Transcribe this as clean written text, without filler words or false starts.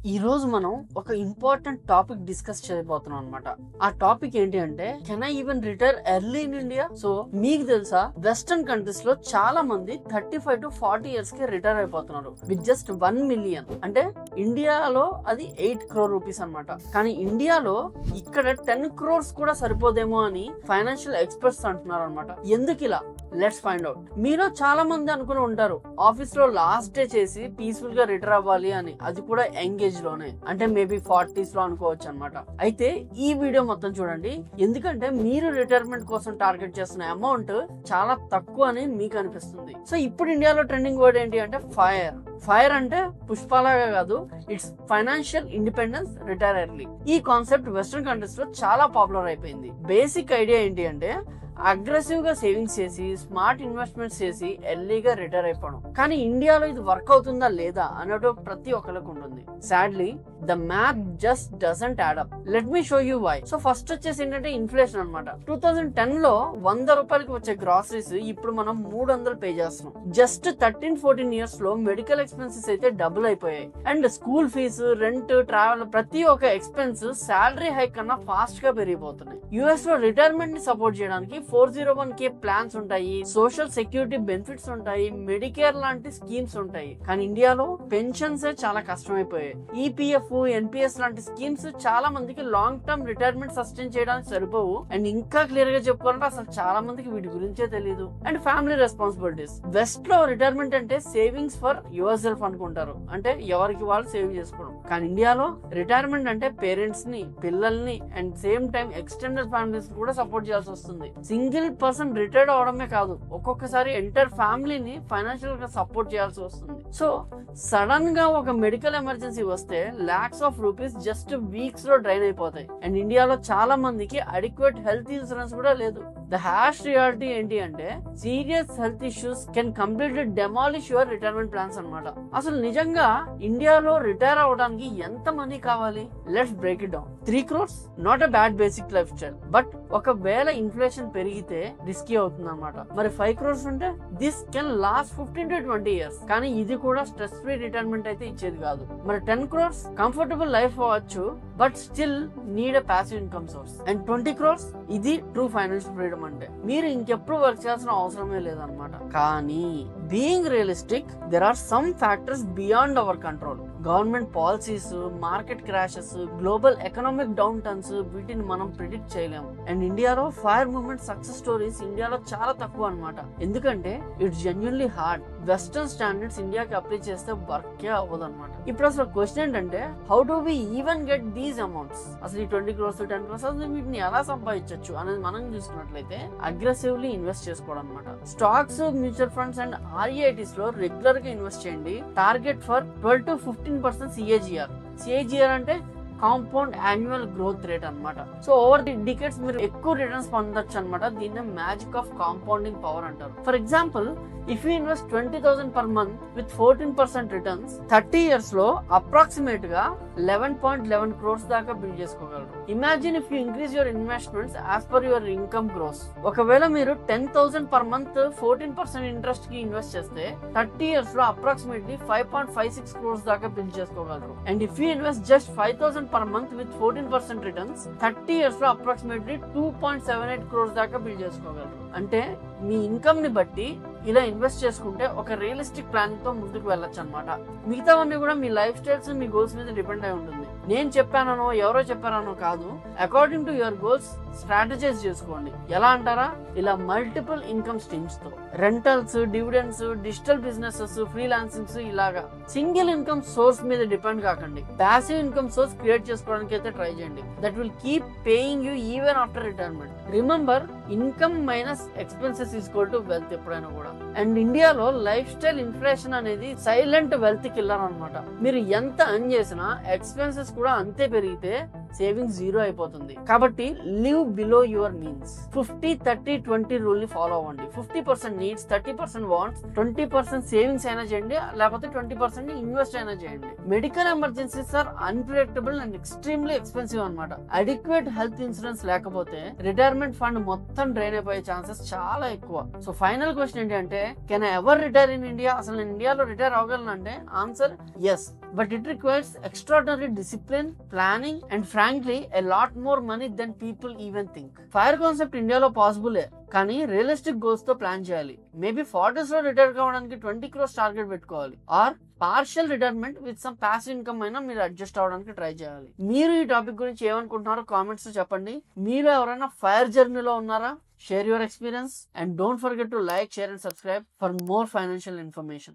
ఈ రోజు మనం ఒక ఇంపార్టెంట్ టాపిక్ డిస్కస్ చేయబోతున్నాం అనమాట. ఆ టాపిక్ ఏంటి అంటే, can I even retire early in India? So మీకు తెలుసా, వెస్టర్న్ కంట్రీస్ లో చాలా మంది 35 to 40 ఇయర్స్ కి రిటైర్ అయిపోతున్నారు విత్ జస్ట్ 1 మిలియన్. అంటే ఇండియాలో అది 8 crore రూపీస్ అనమాట. కానీ ఇండియాలో ఇక్కడ 10 crores కూడా సరిపోదేమో అని ఫైనాన్షియల్ ఎక్స్పర్ట్స్ అంటున్నారు అనమాట. ఎందుకు ఇలా? Let's find out. మీలో చాలా మంది అనుకుని ఉంటారు, ఆఫీస్ లో లాస్ట్ డే చేసి పీస్ఫుల్ గా రిటైర్ అవ్వాలి అని. అది కూడా యంగ్ ఏజ్ లోనే, అంటే మేబీ 40s లో అనుకోవచ్చు అనమాట. అయితే ఈ వీడియో మొత్తం చూడండి, ఎందుకంటే మీరు రిటైర్మెంట్ కోసం టార్గెట్ చేస్తున్న అమౌంట్ చాలా తక్కువ అని మీకు అనిపిస్తుంది. సో ఇప్పుడు ఇండియాలో ట్రెండింగ్ వర్డ్ ఏంటి అంటే ఫైర్. ఫైర్ అంటే పుష్పాలాగా కాదు, it's financial independence, retire early. ఈ కాన్సెప్ట్ వెస్టర్న్ కంట్రీస్ లో చాలా పాపులర్ అయిపోయింది. బేసిక్ ఐడియా ఏంటి అంటే, అగ్రెసివ్ గా సేవింగ్స్ చేసి స్మార్ట్ ఇన్వెస్ట్మెంట్స్ చేసి ఎర్లీగా రిటైర్ అయిపోవడం. కానీ ఇండియాలో ఇది వర్క్ అవుతుందా లేదా అన్నట్టు ప్రతి ఒక్కరికి ఉంటుంది. Sadly the math just doesn't add up. Let me show you why. So first వచ్చేసి ఏంటంటే ఇన్ఫ్లేషన్ అనమాట. 2010 లో 100 రూపాయలకి వచ్చే గ్రాసరీస్ ఇప్పుడు మనం 300 పే చేస్తున్నాం. జస్ట్ 13-14 ఇయర్స్ లో మెడికల్ ఎక్స్పెన్సెస్ అయితే డబుల్ అయిపోయాయి. And school fees, rent, travel, ప్రతి ఒక్క ఎక్స్పెన్స్ శాలరీ హైక్ కన్నా ఫాస్ట్ గా పెరిగిపోతున్నాయి. యుఎస్ లో రిటైర్మెంట్ ని సపోర్ట్ చేయడానికి 401k ప్లాన్స్ ఉంటాయి, సోషల్ సెక్యూరిటీ బెనిఫిట్స్ ఉంటాయి, మెడికేర్ లాంటి స్కీమ్స్ ఉంటాయి. కానీ ఇండియాలో పెన్షన్స్ చాలా కష్టమైపోయాయి. ఈపీఎఫ్, ఎన్పిఎస్ లాంటి స్కీమ్స్ చాలా మందికి లాంగ్ టర్మ్ రిటైర్మెంట్ సస్టైన్ చేయడానికి సరిపోవు. అండ్ ఇంకా క్లియర్ గా చెప్పుకోవాలంటే అసలు చాలా మందికి వీటి గురించే తెలియదు. And family responsibilities. వెస్ట్ లో రిటైర్మెంట్ అంటే సేవింగ్స్ ఫర్ యువర్ సెల్ఫ్ అనుకుంటారు, అంటే ఎవరికి వాళ్ళు సేవ్ చేసుకోవడం. కానీ ఇండియాలో రిటైర్మెంట్ అంటే పేరెంట్స్ ని, పిల్లల్ని and same time extended families కూడా సపోర్ట్ చేయాల్సి వస్తుంది. సింగిల్ పర్సన్ రిటైర్డ్ అవడమే కాదు, ఒక్కొక్కసారి ఎంటైర్ ఫ్యామిలీని ఫైనాన్షియల్ గా సపోర్ట్ చేయాల్సి వస్తుంది. సో సడన్ గా ఒక మెడికల్ ఎమర్జెన్సీ వస్తే lakhs of rupees just weeks లో డ్రైన్ అయిపోతాయి. అండ్ ఇండియాలో చాలా మందికి అడిక్వేట్ హెల్త్ ఇన్సూరెన్స్ కూడా లేదు. ద హాష్ రియాలిటీ ఏంటి అంటే, serious health issues can completely demolish your retirement plans అనమాట. అసలు నిజంగా ఇండియాలో రిటైర్ అవడానికి ఎంత మనీ కావాలి? Let's break it down. 3 crores not a bad basic life style, but ఒకవేళ ఇన్ఫ్లేషన్ పెరిగితే రిస్కీ అవుతుంది అనమాట. మరి 5 crores ఉంటే this can last 15 to 20 years. కానీ ఇది కూడా స్ట్రెస్ ఫ్రీ రిటైర్మెంట్ అయితే ఇచ్చేది కాదు. మరి 10 crores కంఫర్టబుల్ లైఫ్ అవ్వచ్చు, but still need a passive income source. And 20 crores ఇది ట్రూ ఫైనాన్షియల్ ఫ్రీడమ్. అంటే మీరు ఇంకెప్పుడు వర్క్ చేయాల్సిన అవసరమే లేదనమాట. కానీ being realistic, there are some factors beyond our control. Government policies, market crashes, global economic downturns, వీటిని మనం ప్రిడిక్ట్ చేయలేము. అండ్ ఇండియాలో ఫైర్ మూవ్మెంట్ సక్సెస్ స్టోరీస్ ఇండియాలో చాలా తక్కువ అనమాట. ఎందుకంటే it's genuinely hard. Western standards ఇండియాకి అప్లై చేస్తే వర్కే అవ్వదు అనమాట. ఇప్పుడు అసలు క్వశ్చన్ ఏంటంటే, how do we even get these amounts? అసలు ఈ 20 crores 10 crores వీటిని ఎలా సంపాదించవచ్చు అనేది మనం చూసుకున్నట్లయితే అగ్రెసివ్లీ ఇన్వెస్ట్ చేసుకోవడం అనమాట. Stocks, mutual funds and REITs లో రెగ్యులర్ గా ఇన్వెస్ట్ చేయండి. Target for 12 to 15% CAGR. CAGR అంటే కాంపౌండ్ యాన్యువల్ గ్రోత్ రేట్ అనమాట. సో ఓవర్ ది డికేట్స్ మీరు ఎక్కువ రిటర్న్స్ పొందొచ్చు అనమాట. దీన్ని మ్యాజిక్ ఆఫ్ కాంపౌండింగ్ పవర్ అంటారు. For example, if you invest 20,000 per month with 14% returns, 30 years లో అప్రాక్సిమేట్ గా 11.11 crores దాకా బిల్డ్ చేసుకోగలరు. Imagine if you increase your investments as per your income gross. ఒకవేళ మీరు 10,000 per month 14% ఇంట్రెస్ట్ కి invest చేస్తే 30 years లో అప్రాక్సిమేట్లీ 5.56 crores దాకా బిల్డ్ చేసుకోగలరు. And if you invest just 5,000 per month with 14% returns, 30 years లో అప్రాక్సిమేట్లీ 2.78 crores దాకా build చేసుకోగలరు. అంటే మీ ఇన్కమ్ ని బట్టి ఇలా ఇన్వెస్ట్ చేసుకుంటే ఒక రియలిస్టిక్ ప్లానింగ్ తో ముందుకు వెళ్ళొచ్చు అనమాట. మిగతావన్నీ కూడా మీ లైఫ్ స్టైల్స్, మీ గోల్స్ మీద డిపెండ్ అయి ఉంటుంది. నేను చెప్పానో ఎవరో చెప్పారనో కాదు, according to your goals strategise చేసుకోండి. ఎలా అంటారా? ఇలా మల్టిపుల్ ఇన్కమ్ స్ట్రీమ్స్ తో, రెంటల్స్, డివిడెండ్స్, డిజిటల్ బిజినెసెస్, ఫ్రీలాన్సింగ్స్, ఇలాగా సింగిల్ ఇన్కమ్ సోర్స్ మీద డిపెండ్ కాకండి. ప్యాసివ్ ఇన్కమ్ సోర్స్ క్రియేట్ చేసుకోవడానికి అయితే ట్రై చేయండి. That will keep paying you even after retirement. Remember, income minus expenses equal to wealth ఎప్పుడైనా కూడా. And ఇండియాలో లైఫ్ స్టైల్ ఇన్ఫ్లేషన్ అనేది సైలెంట్ వెల్త్ కిల్లర్ అనమాట. మీరు ఎంత అర్న్ చేసినా ఎక్స్పెన్సెస్ కూడా అంతే పెరిగితే సేవింగ్స్ జీరో అయిపోతుంది. కాబట్టి live below your means. 50-30-20 rule ని ఫాలో అవ్వండి. 50% నీడ్స్, 30% వాంట్స్, 20% సేవింగ్స్ అయినా చేయండి, లేకపోతే 20% ఇన్వెస్ట్ అయినా చేయండి. Medical emergencies are unpredictable and extremely expensive అనమాట. అడిక్వేట్ హెల్త్ ఇన్సూరెన్స్ లేకపోతే రిటైర్మెంట్ ఫండ్ మొత్తం డ్రైన్ అయిపోయే ఛాన్సెస్ చాలా ఎక్కువ. సో ఫైనల్ క్వశ్చన్ ఏంటి అంటే, can I ever retire in India? అసలు నేను ఇండియాలో రిటైర్ అవ్వగలను అంటే answer yes, but it requires extraordinary discipline, planning and frankly a lot more money than people even think. FIRE concept ఇండియాలో పాసిబులే, కానీ రియలిస్టిక్ గోల్స్ తో ప్లాన్ చేయాలి. మేబీ 40s లో రిటైర్ కావడానికి 20 crores టార్గెట్ పెట్టుకోవాలి. Are partial retirement with some passive income అయినా మీరు అడ్జస్ట్ అవడానికి ట్రై చేయాలి. మీరు ఈ టాపిక్ గురించి ఏమనుకుంటున్నారో కామెంట్స్ లో చెప్పండి. మీరు ఎవరైనా ఫైర్ జర్నీలో ఉన్నారా? Share your experience and don't forget to like, share and subscribe for more financial information.